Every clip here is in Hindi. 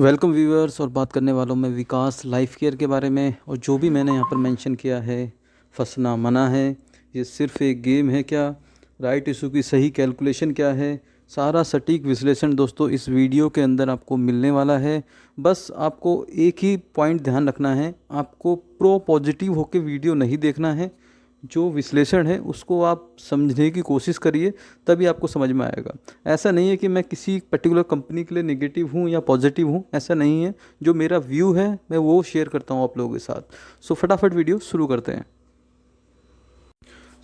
Welcome viewers. और बात करने वालों में विकास लाइफ केयर के बारे में। और जो भी मैंने यहाँ पर मेंशन किया है, फंसना मना है, ये सिर्फ एक गेम है क्या, राइट इशू की सही कैलकुलेशन क्या है, सारा सटीक विश्लेषण दोस्तों इस वीडियो के अंदर आपको मिलने वाला है। बस आपको एक ही पॉइंट ध्यान रखना है, आपको प्रो पॉजिटिव होकर वीडियो नहीं देखना है। जो विश्लेषण है उसको आप समझने की कोशिश करिए, तभी आपको समझ में आएगा। ऐसा नहीं है कि मैं किसी पर्टिकुलर कंपनी के लिए नेगेटिव हूँ या पॉजिटिव हूँ, ऐसा नहीं है। जो मेरा व्यू है मैं वो शेयर करता हूँ आप लोगों के साथ। सो फटाफट वीडियो शुरू करते हैं।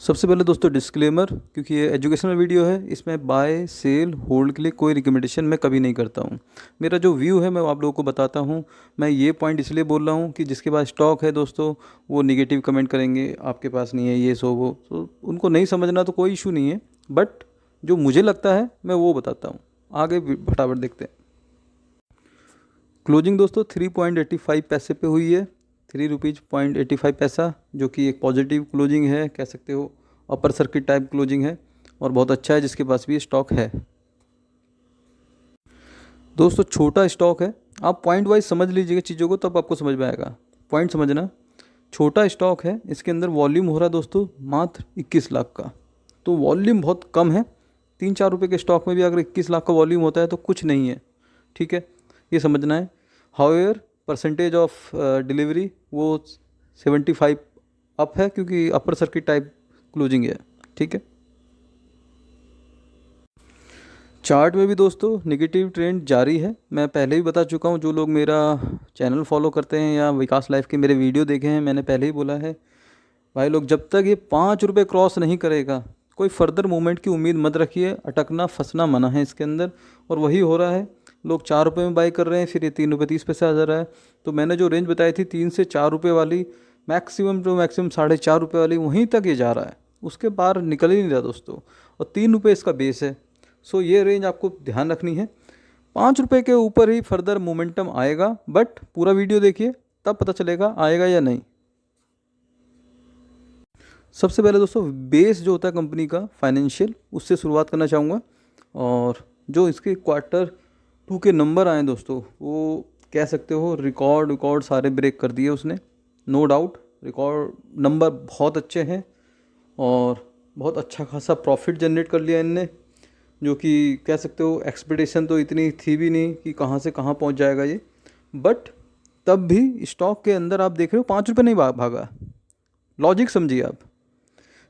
सबसे पहले दोस्तों डिस्क्लेमर, क्योंकि ये एजुकेशनल वीडियो है, इसमें बाय सेल होल्ड के लिए कोई रिकमेंडेशन मैं कभी नहीं करता हूँ। मेरा जो व्यू है मैं आप लोगों को बताता हूँ। मैं ये पॉइंट इसलिए बोल रहा हूँ कि जिसके पास स्टॉक है दोस्तों, वो निगेटिव कमेंट करेंगे आपके पास नहीं है ये सो वो, तो उनको नहीं समझना तो कोई इशू नहीं है, बट जो मुझे लगता है मैं वो बताता हूँ। आगे फटाफट देखते हैं। क्लोजिंग दोस्तों 3.85 पैसे पे हुई है, ₹3.85, जो कि एक पॉजिटिव क्लोजिंग है, कह सकते हो अपर सर्किट टाइप क्लोजिंग है और बहुत अच्छा है जिसके पास भी स्टॉक है। दोस्तों छोटा स्टॉक है, आप पॉइंट वाइज समझ लीजिएगा चीज़ों को, तब आपको समझ में आएगा। पॉइंट समझना, छोटा स्टॉक है, इसके अंदर वॉल्यूम हो रहा है दोस्तों मात्र 21 लाख का, तो वॉल्यूम बहुत कम है। 3-4 रुपये के स्टॉक में भी अगर 21 लाख का वॉल्यूम होता है तो कुछ नहीं है, ठीक है, ये समझना है। हाउएवर परसेंटेज ऑफ डिलीवरी वो 75 अप है, क्योंकि अपर सर्किट टाइप क्लोजिंग है, ठीक है। चार्ट में भी दोस्तों नेगेटिव ट्रेंड जारी है। मैं पहले भी बता चुका हूँ, जो लोग मेरा चैनल फॉलो करते हैं या विकास लाइफ के मेरे वीडियो देखे हैं, मैंने पहले ही बोला है भाई लोग, जब तक ये 5 रुपये क्रॉस नहीं करेगा कोई फर्दर मूवमेंट की उम्मीद मत रखिए। अटकना फंसना मना है इसके अंदर, और वही हो रहा है। लोग 4 रुपये में बाई कर रहे हैं, फिर ये ₹3.30 आ जा रहा है। तो मैंने जो रेंज बताई थी 3 से 4 रुपये वाली, मैक्सिमम टू मैक्सिमम ₹4.5 वाली, वहीं तक ये जा रहा है, उसके बाहर निकल ही नहीं रहा दोस्तों। और ₹3 इसका बेस है। सो ये रेंज आपको ध्यान रखनी है। 5 रुपये के ऊपर ही फर्दर मोमेंटम आएगा, बट पूरा वीडियो देखिए तब पता चलेगा आएगा या नहीं। सबसे पहले दोस्तों बेस जो होता है कंपनी का फाइनेंशियल, उससे शुरुआत करना चाहूँगा। और जो इसके Q2 के नंबर आए दोस्तों, वो कह सकते हो रिकॉर्ड सारे ब्रेक कर दिए उसने, नो डाउट। रिकॉर्ड नंबर बहुत अच्छे हैं और बहुत अच्छा खासा प्रॉफिट जनरेट कर लिया इनने, जो कि कह सकते हो एक्सपेक्टेशन तो इतनी थी भी नहीं कि कहाँ से कहाँ पहुँच जाएगा ये। बट तब भी स्टॉक के अंदर आप देख रहे हो 5 रुपये नहीं भागा। लॉजिक समझिए आप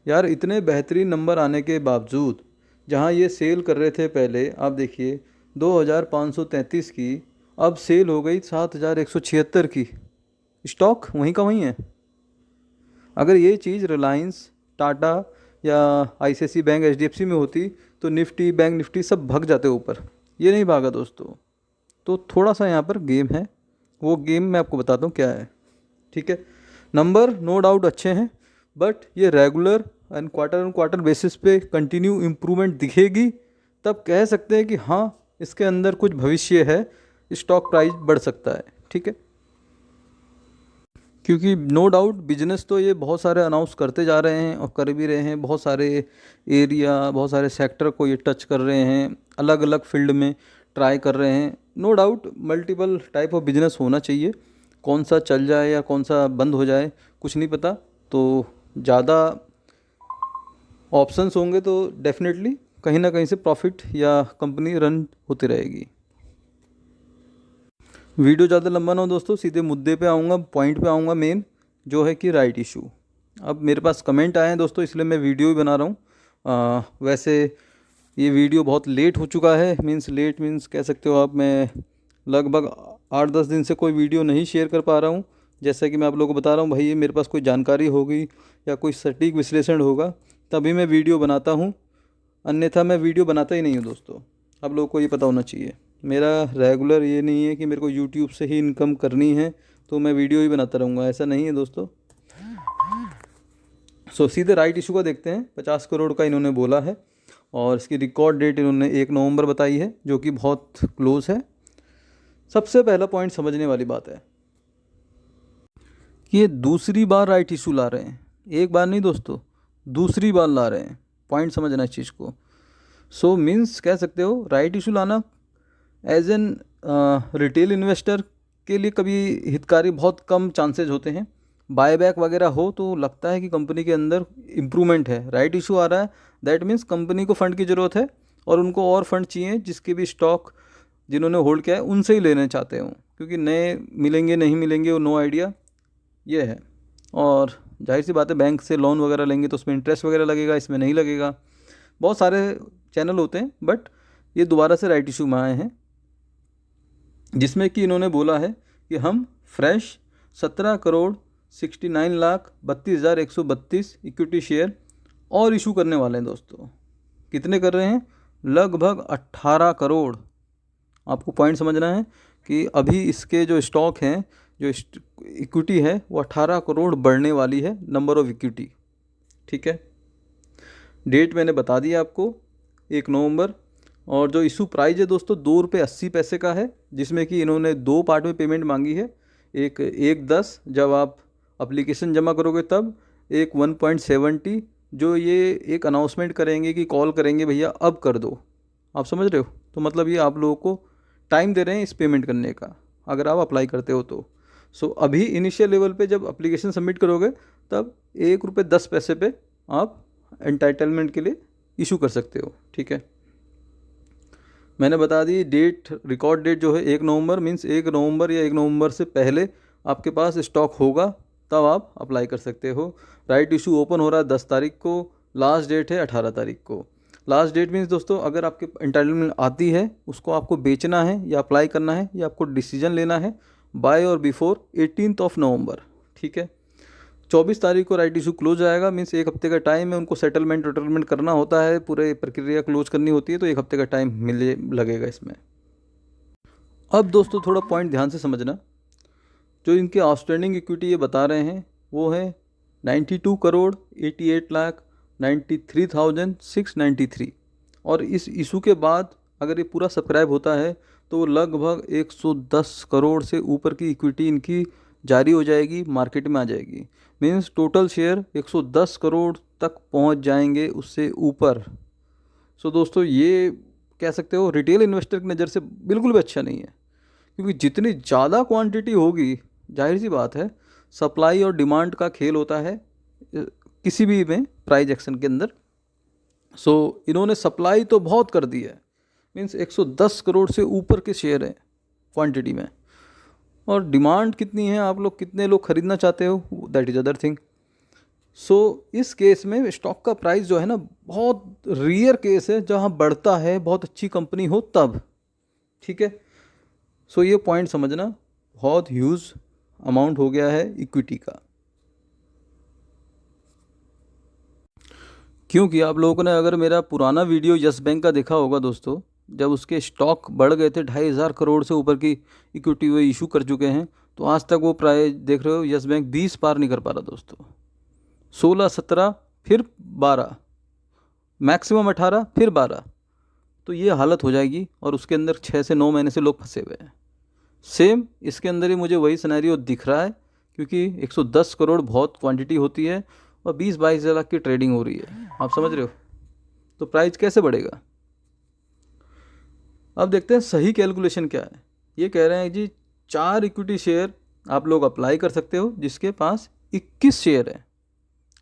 यार, इतने बेहतरीन नंबर आने के बावजूद जहाँ ये सेल कर रहे थे पहले, आप देखिए 2533 की, अब सेल हो गई 7176 की। स्टॉक वहीं का वहीं है। अगर ये चीज़ रिलायंस, टाटा या ICICI बैंक, HDFC में होती तो निफ्टी, बैंक निफ्टी सब भाग जाते ऊपर। ये नहीं भागा दोस्तों। तो थोड़ा सा यहाँ पर गेम है, वो गेम मैं आपको बताता हूँ क्या है, ठीक है। नंबर नो डाउट अच्छे हैं, बट ये regular and quarter on quarter basis पे कंटिन्यू इम्प्रूवमेंट दिखेगी, तब कह सकते हैं कि हाँ इसके अंदर कुछ भविष्य है, स्टॉक प्राइस बढ़ सकता है, ठीक है। क्योंकि नो डाउट बिजनेस तो ये बहुत सारे अनाउंस करते जा रहे हैं और कर भी रहे हैं। बहुत सारे एरिया, बहुत सारे सेक्टर को ये टच कर रहे हैं, अलग अलग फील्ड में ट्राई कर रहे हैं। No doubt multiple type of business होना चाहिए, कौन सा चल जाए या कौन सा बंद हो जाए कुछ नहीं पता। तो ज़्यादा ऑप्शंस होंगे तो डेफिनेटली कहीं ना कहीं से प्रॉफिट या कंपनी रन होती रहेगी। वीडियो ज़्यादा लंबा ना हो दोस्तों, सीधे मुद्दे पे आऊँगा, पॉइंट पे आऊँगा। मेन जो है कि राइट इशू। अब मेरे पास कमेंट आए हैं दोस्तों, इसलिए मैं वीडियो भी बना रहा हूँ। वैसे ये वीडियो बहुत लेट हो चुका है, लेट मीन्स कह सकते हो आप, मैं लगभग 8-10 दिन से कोई वीडियो नहीं शेयर कर पा रहा हूँ। जैसा कि मैं आप लोगों को बता रहा हूँ भाई, ये मेरे पास कोई जानकारी होगी या कोई सटीक विश्लेषण होगा तभी मैं वीडियो बनाता हूँ, अन्यथा मैं वीडियो बनाता ही नहीं हूँ दोस्तों। आप लोगों को ये पता होना चाहिए, मेरा रेगुलर ये नहीं है कि मेरे को यूट्यूब से ही इनकम करनी है तो मैं वीडियो ही बनाता रहूँगा, ऐसा नहीं है दोस्तों। सो सीधे राइट इशू का देखते हैं। 50 करोड़ का इन्होंने बोला है और इसकी रिकॉर्ड डेट इन्होंने 1 नवंबर बताई है, जो कि बहुत क्लोज है। सबसे पहला पॉइंट समझने वाली बात है कि ये दूसरी बार राइट इशू ला रहे हैं, एक बार नहीं दोस्तों, दूसरी बार ला रहे हैं। पॉइंट समझना इस चीज़ को। सो मीन्स कह सकते हो राइट इशू लाना एज एन रिटेल इन्वेस्टर के लिए कभी हितकारी बहुत कम चांसेस होते हैं। बायबैक वगैरह हो तो लगता है कि कंपनी के अंदर इम्प्रूवमेंट है, राइट इशू आ रहा है, दैट मीन्स कंपनी को फंड की ज़रूरत है और उनको और फंड चाहिए, जिसके भी स्टॉक जिन्होंने होल्ड किया है उनसे ही लेना चाहते हो, क्योंकि नए मिलेंगे नहीं मिलेंगे वो नो आइडिया ये है। और जाहिर सी बात है बैंक से लोन वगैरह लेंगे तो उसमें इंटरेस्ट वगैरह लगेगा, इसमें नहीं लगेगा। बहुत सारे चैनल होते हैं, बट ये दोबारा से राइट इशू में आए हैं, जिसमें कि इन्होंने बोला है कि हम फ्रेश 17,69,32,132 इक्विटी शेयर और इशू करने वाले हैं दोस्तों। कितने कर रहे हैं? लगभग 18 करोड़। आपको पॉइंट समझना है कि अभी इसके जो स्टॉक हैं, जो इक्विटी है वो 18 करोड़ बढ़ने वाली है, नंबर ऑफ इक्विटी। ठीक है, डेट मैंने बता दिया आपको, 1 नवंबर। और जो इशू प्राइस है दोस्तों ₹2.80 का है, जिसमें कि इन्होंने 2 पार्ट में पेमेंट मांगी है। एक 10 जब आप एप्लीकेशन जमा करोगे तब, एक 1.70 जो ये एक अनाउंसमेंट करेंगे कि कॉल करेंगे भैया अब कर दो। आप समझ रहे हो? तो मतलब ये आप लोगों को टाइम दे रहे हैं इस पेमेंट करने का, अगर आप अप्लाई करते हो तो। सो अभी इनिशियल लेवल पे जब एप्लीकेशन सबमिट करोगे तब ₹1.10 पे आप एंटाइटलमेंट के लिए इशू कर सकते हो। ठीक है, मैंने बता दी डेट, रिकॉर्ड डेट जो है 1 नवंबर, मीन्स 1 नवंबर या 1 नवंबर से पहले आपके पास स्टॉक होगा तब आप अप्लाई कर सकते हो। राइट इशू ओपन हो रहा है 10 तारीख को, लास्ट डेट है 18 तारीख को। लास्ट डेट मीन्स दोस्तों अगर आपके एंटाइटलमेंट आती है उसको आपको बेचना है या अप्लाई करना है या आपको डिसीजन लेना है बाय और बिफोर 18 नवंबर। ठीक है, 24 तारीख को राइट इशू क्लोज आएगा, मीन्स 1 हफ्ते का टाइम है, उनको सेटलमेंट करना होता है, पूरे प्रक्रिया क्लोज करनी होती है, तो 1 हफ्ते का टाइम मिले लगेगा इसमें। अब दोस्तों थोड़ा पॉइंट ध्यान से समझना, जो इनके आउटस्टैंडिंग इक्विटी ये बता रहे हैं वो है 92,88,93,693। और इस इशू के बाद अगर ये पूरा सब्सक्राइब होता है तो लगभग 110 करोड़ से ऊपर की इक्विटी इनकी जारी हो जाएगी, मार्केट में आ जाएगी। मीन्स टोटल शेयर 110 करोड़ तक पहुंच जाएंगे, उससे ऊपर। सो दोस्तों ये कह सकते हो रिटेल इन्वेस्टर की नज़र से बिल्कुल भी अच्छा नहीं है, क्योंकि जितनी ज़्यादा क्वांटिटी होगी, जाहिर सी बात है सप्लाई और डिमांड का खेल होता है किसी भी में प्राइस एक्शन के अंदर। सो इन्होंने सप्लाई तो बहुत कर दी है, मीन्स 110 करोड़ से ऊपर के शेयर हैं क्वांटिटी में, और डिमांड कितनी है, आप लोग कितने लोग खरीदना चाहते हो, दैट इज़ अदर थिंग। सो इस केस में स्टॉक का प्राइस जो है ना, बहुत रेयर केस है जहाँ बढ़ता है, बहुत अच्छी कंपनी हो तब। ठीक है, सो ये पॉइंट समझना, बहुत ह्यूज अमाउंट हो गया है इक्विटी का। क्योंकि आप लोगों ने अगर मेरा पुराना वीडियो यस बैंक का देखा होगा दोस्तों, जब उसके स्टॉक बढ़ गए थे 2,500 करोड़ से ऊपर की इक्विटी वो इशू कर चुके हैं, तो आज तक वो प्राइस देख रहे हो, यस बैंक 20 पार नहीं कर पा रहा दोस्तों। 16, 17, फिर 12, मैक्सिमम 18, फिर 12, तो ये हालत हो जाएगी। और उसके अंदर 6 से 9 महीने से लोग फंसे हुए हैं। सेम इसके अंदर ही मुझे वही सिनेरियो दिख रहा है, क्योंकि 110 करोड़ बहुत क्वांटिटी होती है और 20-22 लाख की ट्रेडिंग हो रही है, आप समझ रहे हो, तो प्राइस कैसे बढ़ेगा। अब देखते हैं सही कैलकुलेशन क्या है। ये कह रहे हैं जी 4 इक्विटी शेयर आप लोग अप्लाई कर सकते हो, जिसके पास 21 शेयर है।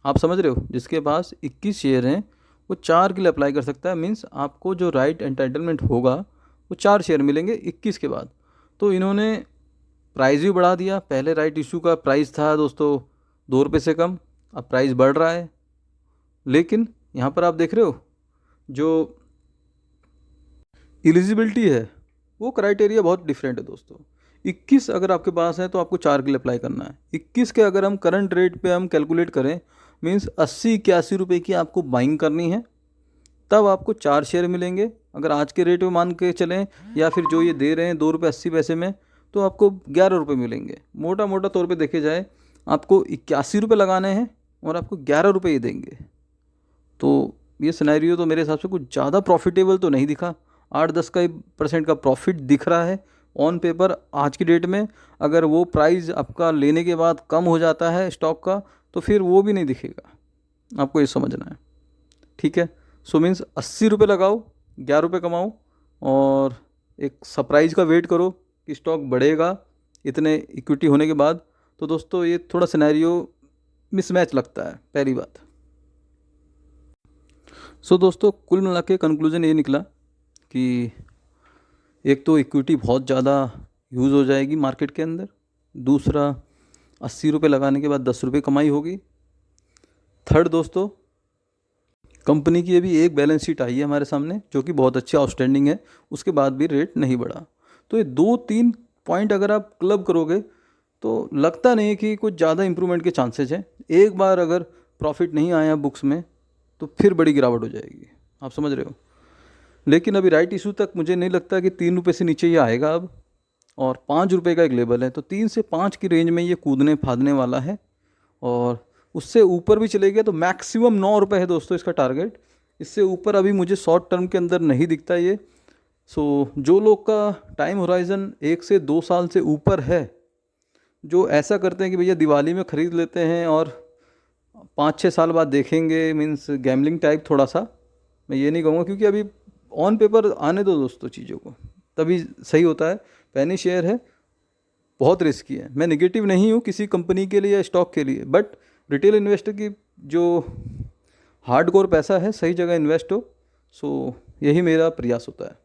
आप समझ रहे हो, जिसके पास 21 शेयर हैं वो 4 के लिए अप्लाई कर सकता है। मीन्स आपको जो राइट एंटाइटलमेंट होगा वो 4 शेयर मिलेंगे 21 के बाद। तो इन्होंने प्राइस भी बढ़ा दिया, पहले राइट इशू का प्राइस था दोस्तों ₹2 से कम, अब प्राइस बढ़ रहा है। लेकिन यहाँ पर आप देख रहे हो जो एलिजिबिलिटी है वो क्राइटेरिया बहुत डिफरेंट है दोस्तों। 21 अगर आपके पास है तो आपको 4 के लिए अप्लाई करना है। 21 के अगर हम करंट रेट पे हम कैलकुलेट करें, मीन्स 80-81 रुपये की आपको बाइंग करनी है, तब आपको 4 शेयर मिलेंगे। अगर आज के रेट में मान के चलें, या फिर जो ये दे रहे हैं ₹2.80 में, तो आपको 11 रुपये मिलेंगे। मोटा मोटा तौर पे देखे जाए आपको 81 रुपये लगाने हैं और आपको 11 रुपये ही देंगे। तो ये सिनेरियो तो मेरे हिसाब से कुछ ज़्यादा प्रॉफिटेबल तो नहीं दिखा। 8-10 का % का प्रॉफिट दिख रहा है ऑन पेपर आज की डेट में। अगर वो प्राइस आपका लेने के बाद कम हो जाता है स्टॉक का, तो फिर वो भी नहीं दिखेगा, आपको ये समझना है। ठीक है, सो मीन्स 80 रुपये लगाओ, 11 रुपये कमाओ, और एक सरप्राइज़ का वेट करो कि स्टॉक बढ़ेगा इतने इक्विटी होने के बाद। तो दोस्तों ये थोड़ा सिनेरियो मिसमैच लगता है, पहली बात। सो दोस्तों कुल मिला के कंक्लूजन ये निकला कि एक तो इक्विटी बहुत ज़्यादा यूज़ हो जाएगी मार्केट के अंदर, दूसरा 80 रुपये लगाने के बाद 10 रुपये कमाई होगी। थर्ड दोस्तों, कंपनी की अभी एक बैलेंस शीट आई है हमारे सामने जो कि बहुत अच्छी आउटस्टैंडिंग है, उसके बाद भी रेट नहीं बढ़ा। तो ये 2-3 पॉइंट अगर आप क्लब करोगे तो लगता नहीं है कि कुछ ज़्यादा इंप्रूवमेंट के चांसेस हैं। एक बार अगर प्रॉफिट नहीं आया बुक्स में तो फिर बड़ी गिरावट हो जाएगी, आप समझ रहे हो। लेकिन अभी राइट इशू तक मुझे नहीं लगता कि 3 रुपये से नीचे ये आएगा अब, और 5 रुपये का एक लेवल है, तो 3 से 5 की रेंज में ये कूदने फादने वाला है। और उससे ऊपर भी चले गया तो मैक्सिमम 9 रुपये है दोस्तों इसका टारगेट। इससे ऊपर अभी मुझे शॉर्ट टर्म के अंदर नहीं दिखता ये। सो जो लोग का टाइम होराइज़न 1 से 2 साल से ऊपर है, जो ऐसा करते हैं कि भैया दिवाली में ख़रीद लेते हैं और 5-6 साल बाद देखेंगे, मीन्स गैमलिंग टाइप थोड़ा सा, मैं ये नहीं कहूँगा, क्योंकि अभी ऑन पेपर आने दो दोस्तों चीज़ों को, तभी सही होता है। पेनी शेयर है, बहुत रिस्की है। मैं नेगेटिव नहीं हूँ किसी कंपनी के लिए या स्टॉक के लिए, बट रिटेल इन्वेस्टर की जो हार्डकोर पैसा है सही जगह इन्वेस्ट हो। सो यही मेरा प्रयास होता है।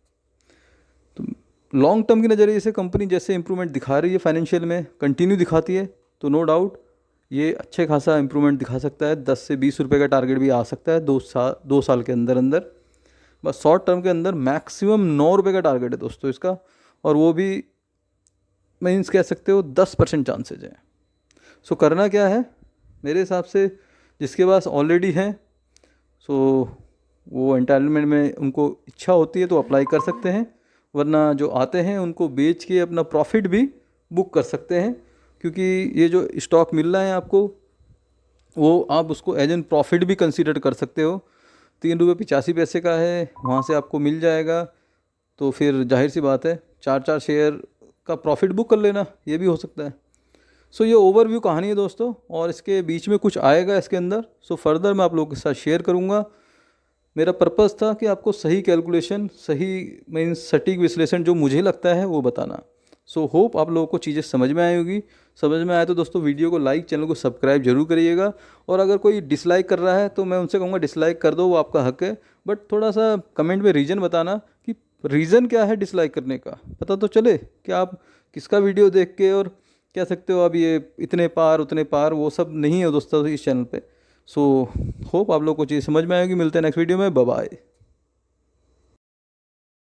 तो लॉन्ग टर्म की नज़रिए से कंपनी जैसे इंप्रूवमेंट दिखा रही है फाइनेंशियल में, कंटिन्यू दिखाती है, तो नो डाउट ये अच्छे खासा इंप्रूवमेंट दिखा सकता है। 10 से 20 रुपये का टारगेट भी आ सकता है 2 साल के अंदर अंदर। बस शॉर्ट टर्म के अंदर मैक्सिमम 9 रुपये का टारगेट है दोस्तों इसका, और वो भी मीन्स कह सकते हो 10% चांसेज हैं। सो करना क्या है मेरे हिसाब से, जिसके पास ऑलरेडी है सो वो एंटाइटलमेंट में उनको इच्छा होती है तो अप्लाई कर सकते हैं, वरना जो आते हैं उनको बेच के अपना प्रॉफिट भी बुक कर सकते हैं, क्योंकि ये जो स्टॉक मिल रहा है आपको वो आप उसको एज एन प्रॉफिट भी कंसीडर कर सकते हो। 3 रुपये 85 पैसे का है, वहाँ से आपको मिल जाएगा, तो फिर जाहिर सी बात है 4-4 शेयर का प्रॉफिट बुक कर लेना, ये भी हो सकता है। सो ये ओवरव्यू कहानी है दोस्तों, और इसके बीच में कुछ आएगा इसके अंदर, सो फर्दर मैं आप लोगों के साथ शेयर करूँगा। मेरा पर्पस था कि आपको सही कैलकुलेशन, सही मीन्स सटीक विश्लेषण जो मुझे लगता है वो बताना। सो होप आप लोगों को चीज़ें समझ में आई होगी। समझ में आए तो दोस्तों वीडियो को लाइक, चैनल को सब्सक्राइब जरूर करिएगा, और अगर कोई डिसलाइक कर रहा है तो मैं उनसे कहूँगा डिसलाइक कर दो, वो आपका हक है, बट थोड़ा सा कमेंट में रीज़न बताना कि रीज़न क्या है डिसलाइक करने का, पता तो चले कि आप किसका वीडियो देख के और कह सकते हो अब ये इतने पार उतने पार, वो सब नहीं है दोस्तों इस चैनल पे। सो होप आप लोगों को चीज़ समझ में आएगी। मिलते हैं नेक्स्ट वीडियो में, बाय बाय।